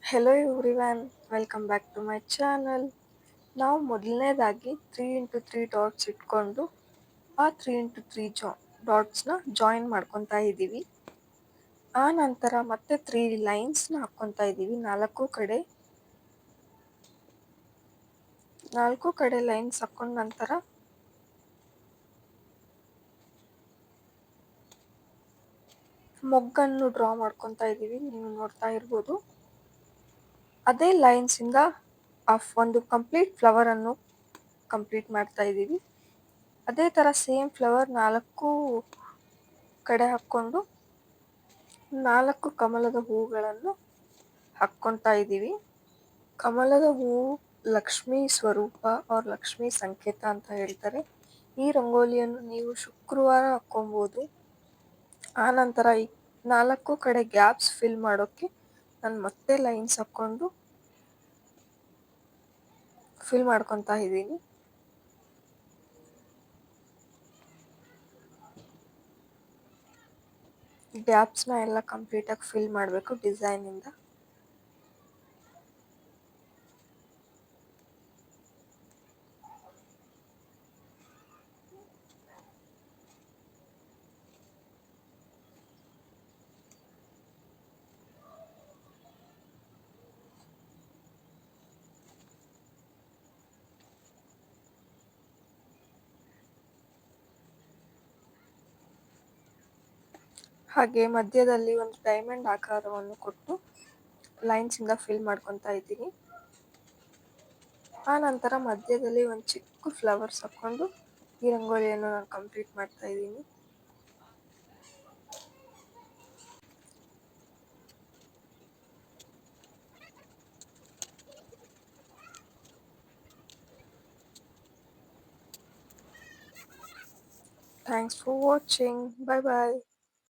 Hello everyone, welcome back to my channel. ನಾವು ಮೊದಲನೇದಾಗಿ 3x3 dots ಇಟ್ಕೊಂಡು ಆ 3x3 ಡಾಟ್ಸ್ನ ಜಾಯಿನ್ ಮಾಡ್ಕೊತಾ ಇದ್ದೀವಿ. ಆ ನಂತರ ಮತ್ತೆ 3 ಲೈನ್ಸ್ನ ಹಾಕ್ಕೊತಾ ಇದ್ದೀವಿ. ನಾಲ್ಕು ಕಡೆ ಲೈನ್ಸ್ ಹಾಕ್ಕೊಂಡ ನಂತರ ಮೊಗ್ಗನ್ನು ಡ್ರಾ ಮಾಡ್ಕೊತಾ ಇದ್ದೀವಿ. ನೀವು ನೋಡ್ತಾ ಇರ್ಬೋದು. ಅದೇ ಲೈನ್ಸಿಂದ ಒಂದು ಕಂಪ್ಲೀಟ್ ಫ್ಲವರನ್ನು ಕಂಪ್ಲೀಟ್ ಮಾಡ್ತಾ ಇದ್ದೀವಿ. ಅದೇ ಥರ ಸೇಮ್ ಫ್ಲವರ್ 4 ಕಡೆ ಹಾಕ್ಕೊಂಡು 4 ಕಮಲದ ಹೂಗಳನ್ನು ಹಾಕ್ಕೊತಾ ಇದ್ದೀವಿ. ಕಮಲದ ಹೂವು ಲಕ್ಷ್ಮೀ ಸ್ವರೂಪ ಅವ್ರ ಲಕ್ಷ್ಮೀ ಸಂಕೇತ ಅಂತ ಹೇಳ್ತಾರೆ. ಈ ರಂಗೋಲಿಯನ್ನು ನೀವು ಶುಕ್ರವಾರ ಹಾಕ್ಕೊಬೋದು. ಆ ನಂತರ ಈ 4 ಕಡೆ ಗ್ಯಾಪ್ಸ್ ಫಿಲ್ ಮಾಡೋಕ್ಕೆ ನಾನು ಮತ್ತೆ ಲೈನ್ಸ್ ಹಾಕ್ಕೊಂಡು ಫಿಲ್ ಮಾಡ್ಕೊತಾ ಇದ್ದೀನಿ. ಗ್ಯಾಪ್ಸ್ನ ಎಲ್ಲ ಕಂಪ್ಲೀಟಾಗಿ ಫಿಲ್ ಮಾಡಬೇಕು ಡಿಸೈನಿಂದ. ಹಾಗೆ ಮಧ್ಯದಲ್ಲಿ ಒಂದು ಡೈಮಂಡ್ ಆಕಾರವನ್ನು ಕೊಟ್ಟು ಲೈನ್ಸಿಂದ ಫಿಲ್ ಮಾಡ್ಕೊತಾ ಇದ್ದೀನಿ. ಆ ನಂತರ ಮಧ್ಯದಲ್ಲಿ ಒಂದು ಚಿಕ್ಕ ಫ್ಲವರ್ಸ್ ಹಾಕ್ಕೊಂಡು ಈ ರಂಗೋಲಿಯನ್ನು ನಾನು ಕಂಪ್ಲೀಟ್ ಮಾಡ್ತಾ ಇದ್ದೀನಿ. Thanks for watching. Bye bye.